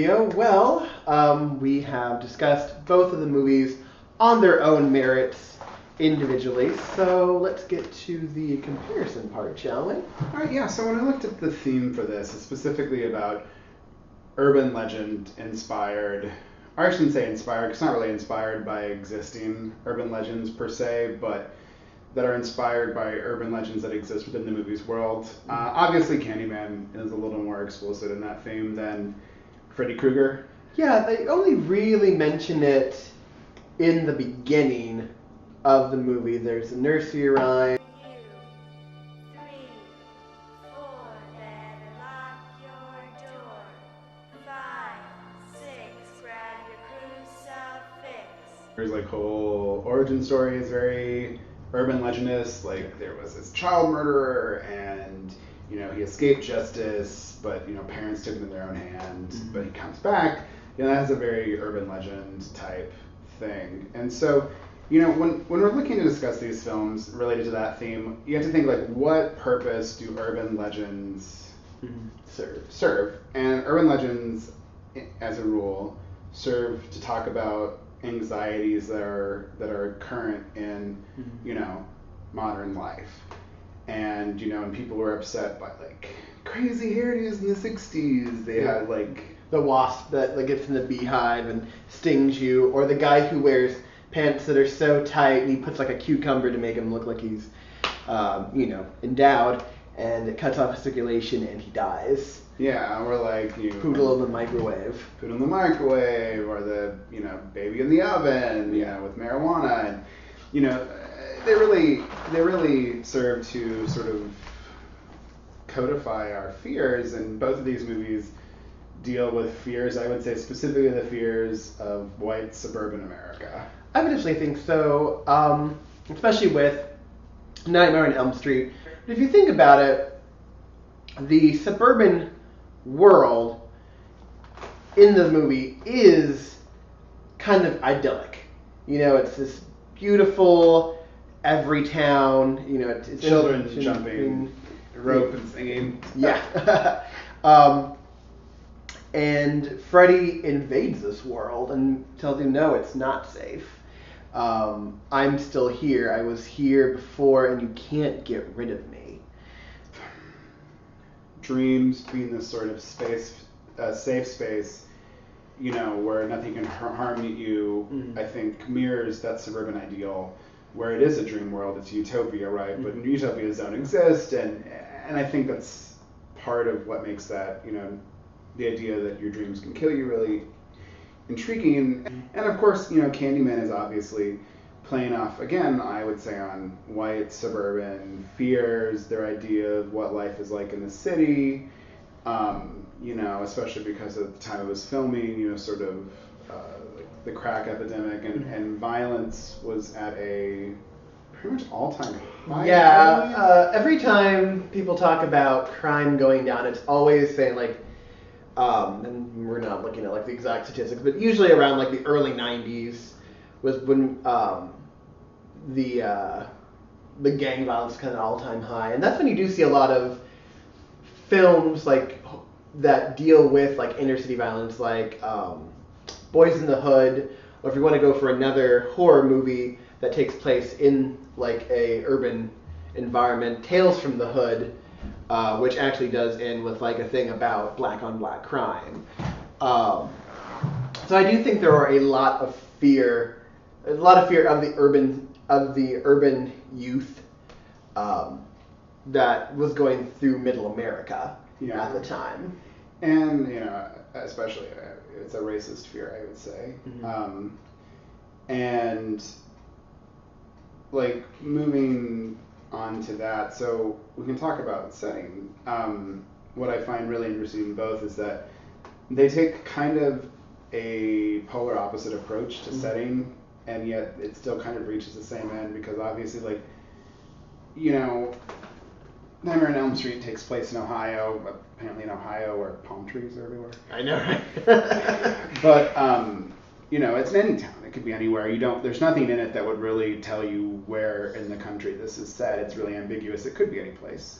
Theo. Well, we have discussed both of the movies on their own merits individually, so let's get to the comparison part, shall we? All right, yeah, so when I looked at the theme for this, it's specifically about urban legend inspired, or I shouldn't say inspired, because it's not really inspired by existing urban legends per se, but that are inspired by urban legends that exist within the movie's world. Obviously, Candyman is a little more explicit in that theme than Freddy Krueger. Yeah, they only really mention it in the beginning of the movie. There's a nursery rhyme. There's like whole origin story is very urban legendist. Like there was this child murderer, and he escaped justice, but parents took it in their own hands. Mm-hmm. But he comes back. That has a very urban legend type thing. And so, when we're looking to discuss these films related to that theme, you have to think like, what purpose do urban legends serve? And urban legends, as a rule, serve to talk about anxieties that are current in modern life, and and people were upset by like crazy hairdos in the 60s. They had like the wasp that gets in the beehive and stings you, or the guy who wears pants that are so tight and he puts like a cucumber to make him look like he's endowed, and it cuts off his circulation and he dies. Yeah, or like poodle in the microwave. Poodle in the microwave, or the baby in the oven, with marijuana, and they really serve to sort of codify our fears, and both of these movies deal with fears. I would say specifically the fears of white suburban America. I would definitely think so, especially with Nightmare on Elm Street. But if you think about it, the suburban world in the movie is kind of idyllic. It's this beautiful every town. It's children jumping rope and singing. Yeah. And Freddy invades this world and tells you, no, it's not safe. I'm still here. I was here before, and you can't get rid of me. Dreams being this sort of safe space, where nothing can harm you, mm-hmm. I think mirrors that suburban ideal, where it is a dream world. It's utopia, right? Mm-hmm. But utopias don't exist, and I think that's part of what makes that, the idea that your dreams can kill you really intriguing. And of course, Candyman is obviously playing off, again, I would say, on white suburban fears, their idea of what life is like in the city, especially because at the time it was filming, sort of like the crack epidemic and violence was at a pretty much all-time high. Yeah, every time people talk about crime going down, it's always saying like, and we're not looking at like the exact statistics, but usually around like the early 90s was when the gang violence was kind of all-time high, and that's when you do see a lot of films like that deal with like inner city violence, like Boys in the Hood, or if you want to go for another horror movie that takes place in like a urban environment, Tales from the Hood. Which actually does end with like a thing about black on black crime. So I do think there are a lot of fear of the urban youth that was going through Middle America at the time. And especially it's a racist fear, I would say. Mm-hmm. And like moving on to that, so we can talk about setting. What I find really interesting in both is that they take kind of a polar opposite approach to mm-hmm. setting, and yet it still kind of reaches the same end, because obviously, like, Nightmare on Elm Street takes place in Ohio, apparently in Ohio where palm trees are everywhere. I know, right? But it's in any town. It could be anywhere. There's nothing in it that would really tell you where in the country this is set. It's really ambiguous. It could be any place.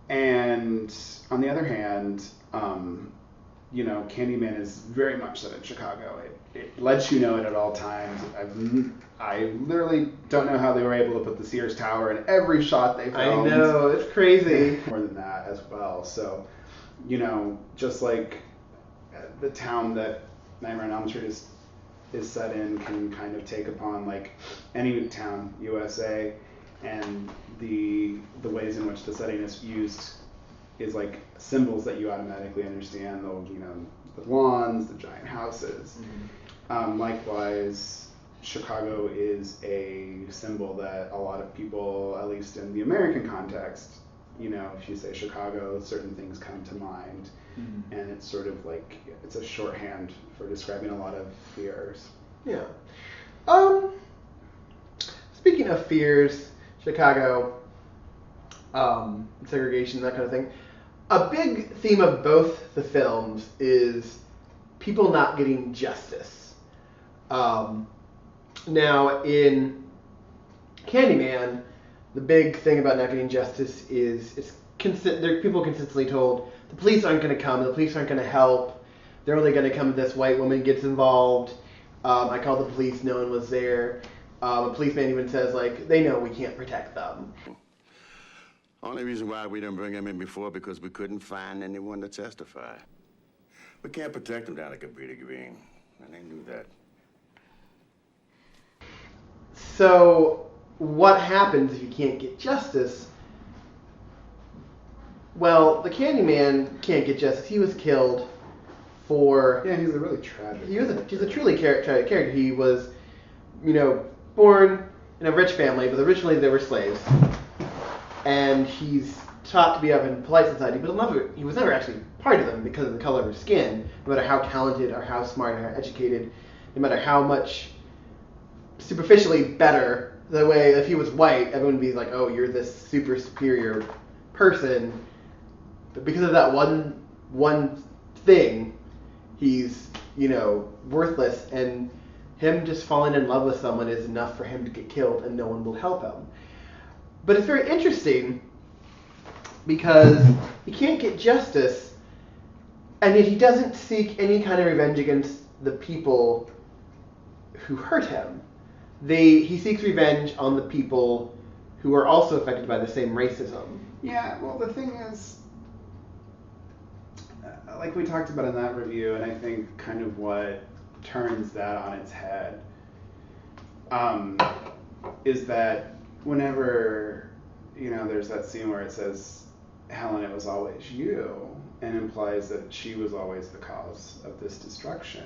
And on the other hand, Candyman is very much set in Chicago. It lets you know it at all times. I literally don't know how they were able to put the Sears Tower in every shot they filmed. I know, it's crazy. More than that as well. So, just like the town that Nightmare on Elm Street is set in can kind of take upon like any town, USA, and the ways in which the setting is used is like symbols that you automatically understand. The lawns, the giant houses. Mm-hmm. Likewise, Chicago is a symbol that a lot of people, at least in the American context, if you say Chicago, certain things come to mind. Mm-hmm. And it's sort of like, it's a shorthand for describing a lot of fears. Yeah. Speaking of fears, Chicago, segregation, that kind of thing, a big theme of both the films is people not getting justice. Now, in Candyman, the big thing about not getting justice is people are consistently told the police aren't going to come, the police aren't going to help, they're only going to come if this white woman gets involved. I called the police, no one was there. A policeman even says, like, they know we can't protect them. Only reason why we didn't bring him in before because we couldn't find anyone to testify. We can't protect them down at Cabrini Green, and they knew that. So, what happens if you can't get justice? Well, the Candyman can't get justice. He was killed for... Yeah, he's a really tragic He's a truly tragic character. He was, born in a rich family, but originally they were slaves. And he's taught to be up in polite society, but he was never actually part of them because of the color of his skin. No matter how talented or how smart or how educated, no matter how much superficially better, the way if he was white, everyone would be like, oh, you're this super superior person. But because of that one thing, he's, worthless, and him just falling in love with someone is enough for him to get killed and no one will help him. But it's very interesting because he can't get justice, and yet he doesn't seek any kind of revenge against the people who hurt him. He seeks revenge on the people who are also affected by the same racism. Yeah, well, the thing is, like we talked about in that review, and I think kind of what turns that on its head is that whenever, there's that scene where it says, Helen, it was always you, and implies that she was always the cause of this destruction.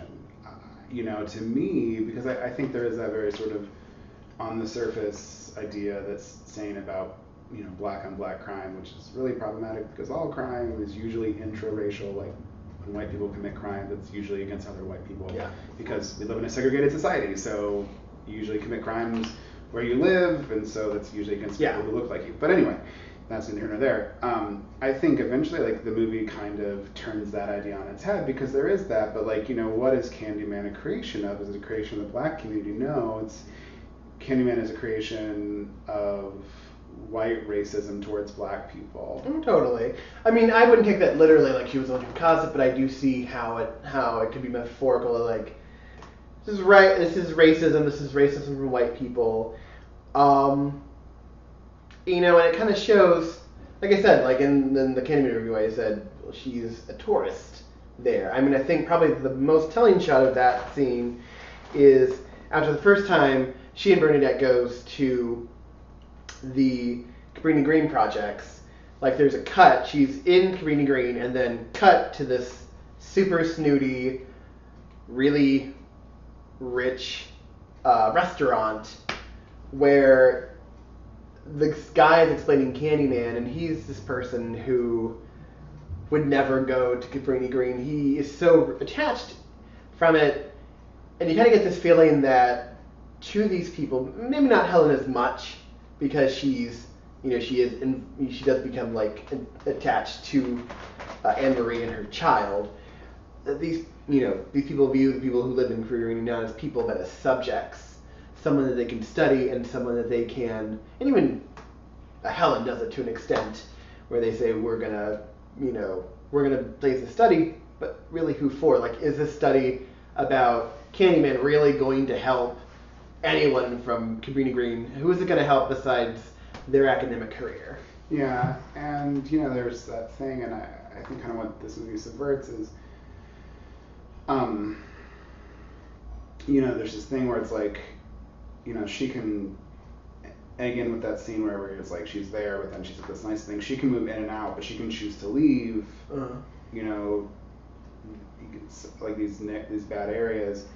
To me, because I think there is that very sort of on the surface idea that's saying about, black on black crime, which is really problematic because all crime is usually intraracial, like when white people commit crime, that's usually against other white people. Yeah. Because we live in a segregated society, so you usually commit crimes where you live, and so that's usually against people who look like you. But anyway, that's neither here nor there. I think eventually, like, the movie kind of turns that idea on its head because there is that, but what is Candyman a creation of? Is it a creation of the black community? No, Candyman is a creation of white racism towards black people. Totally. I mean, I wouldn't take that literally, like she was the one who caused it, but I do see how it could be metaphorical. Like, this is racism. This is racism from white people. And it kind of shows, like I said, like in the Candyman review, I said, well, she's a tourist there. I mean, I think probably the most telling shot of that scene is after the first time she and Bernadette goes to the Cabrini Green projects. Like, there's a cut. She's in Cabrini Green, and then cut to this super snooty, really rich restaurant where the guy is explaining Candyman, and he's this person who would never go to Cabrini Green. He is so attached from it, and you kind of get this feeling that to these people, maybe not Helen as much, because she does become like attached to Anne-Marie and her child. These people view the people who live in Cabrini Green not as people, but as subjects, someone that they can study and someone that they can, and even Helen does it to an extent where they say we're gonna place a study but really who for? Like, is this study about Candyman really going to help anyone from Cabrini Green? Who is it going to help besides their academic career? Yeah, and there's that thing, and I think kind of what this movie subverts is, there's this thing where it's like, she can, again with that scene where it's like she's there, but then she's at this nice thing. She can move in and out, but she can choose to leave. Like these bad areas,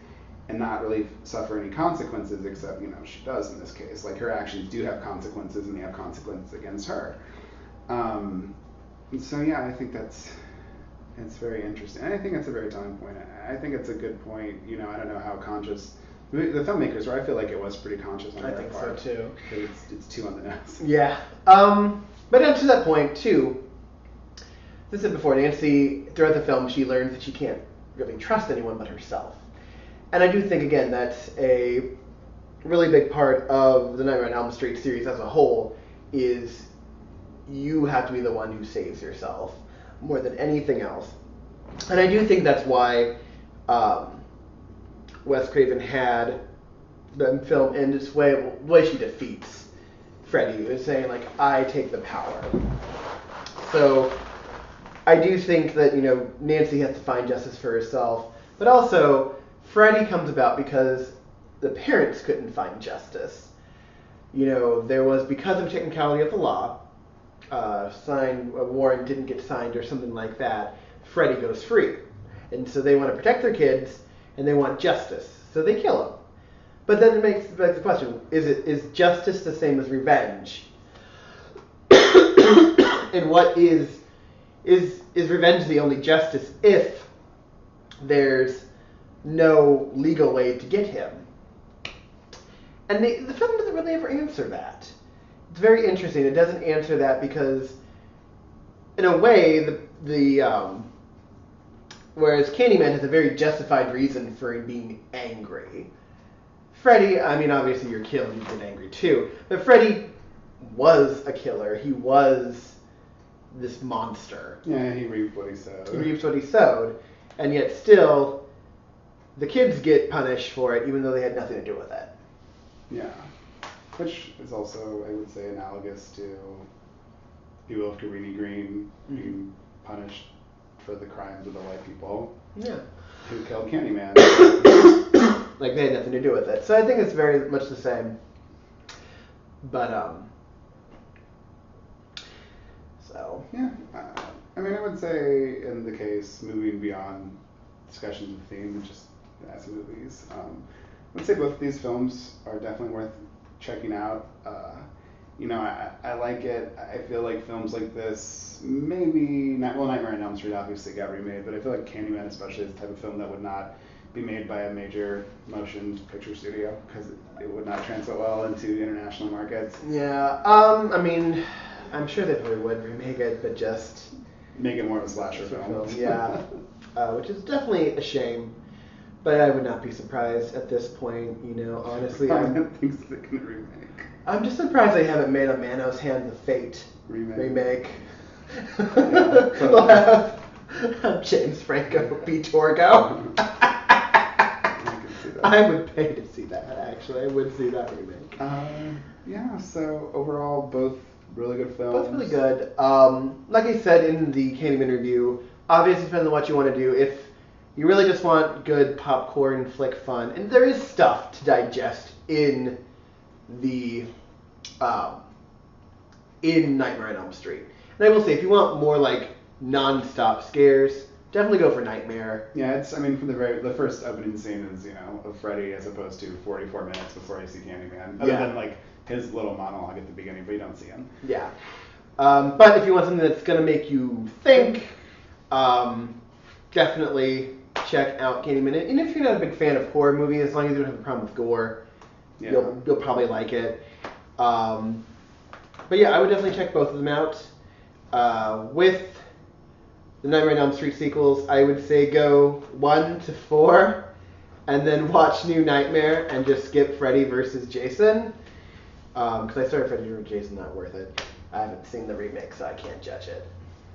and not really suffer any consequences, except she does in this case. Like her actions do have consequences, and they have consequences against her. So yeah, I think it's very interesting. And I think it's a very telling point. I think it's a good point. I don't know how conscious the filmmakers were. I feel like it was pretty conscious on their part. I think so too. Because it's too on the nose. Yeah. But up to that point too, as I said before, Nancy, throughout the film, she learns that she can't really trust anyone but herself. And I do think, again, that's a really big part of the Nightmare on Elm Street series as a whole, is you have to be the one who saves yourself more than anything else. And I do think that's why Wes Craven had the film end its way she defeats Freddy. Is saying, like, I take the power. So I do think that, Nancy has to find justice for herself, but also Freddy comes about because the parents couldn't find justice. There was, because of technicality of the law, a warrant didn't get signed or something like that, Freddy goes free. And so they want to protect their kids, and they want justice. So they kill him. But then it begs the question, is justice the same as revenge? And what is revenge the only justice if there's no legal way to get him? And the film doesn't really ever answer that. It's very interesting. It doesn't answer that because, in a way, whereas Candyman has a very justified reason for being angry. Freddy, I mean, obviously you're killed, you get angry too. But Freddy was a killer. He was this monster. Yeah, he reaped what he sowed. And yet still, the kids get punished for it, even though they had nothing to do with it. Yeah. Which is also, I would say, analogous to people of Cabrini Green being punished for the crimes of the white people who killed Candyman. Like, they had nothing to do with it. So I think it's very much the same. But, so. Yeah. I mean, I would say, in the case, moving beyond discussions of theme, just as movies, I would say both of these films are definitely worth checking out. I like it. I feel like films like this, maybe, Nightmare on Elm Street obviously got remade, but I feel like Candyman especially is the type of film that would not be made by a major motion picture studio, because it would not translate well into international markets. Yeah, I mean, I'm sure they probably would remake it, but just make it more of a slasher film. Yeah, which is definitely a shame. But I would not be surprised at this point, honestly. Things they're going to remake. I'm just surprised they haven't made a Manos Hand of Fate remake. Yeah, They'll have James Franco be Torgo. I would pay to see that, actually. I would see that remake. Yeah, so overall, both really good films. Both really good. Like I said in the Candyman review, obviously depends on what you want to do. If you really just want good popcorn flick fun, and there is stuff to digest in the in Nightmare on Elm Street. And I will say, if you want more like non-stop scares, definitely go for Nightmare. Yeah, from the first opening scene is of Freddy, as opposed to 44 minutes before you see Candyman. Other than like his little monologue at the beginning, but you don't see him. Yeah. But if you want something that's gonna make you think, definitely check out Candyman. And if you're not a big fan of horror movies, as long as you don't have a problem with gore, you'll probably like it. But yeah, I would definitely check both of them out. With the Nightmare on Elm Street sequels, I would say go 1 to 4, and then watch New Nightmare and just skip Freddy versus Jason. Because I started Freddy versus Jason, not worth it. I haven't seen the remake, so I can't judge it.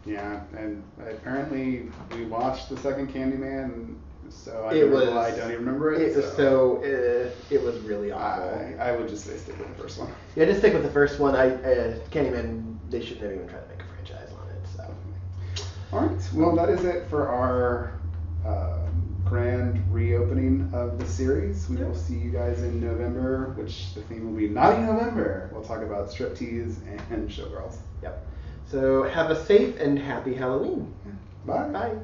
Yeah, and apparently we watched the second Candyman, so I I don't even remember it. It was really awful. I would just say stick with the first one. Yeah, just stick with the first one. Candyman, they shouldn't have even tried to make a franchise on it. So. All right, well that is it for our grand reopening of the series. We will see you guys in November, which the theme will be Naughty November. We'll talk about striptease and showgirls. Yep. So have a safe and happy Halloween. Bye. Bye.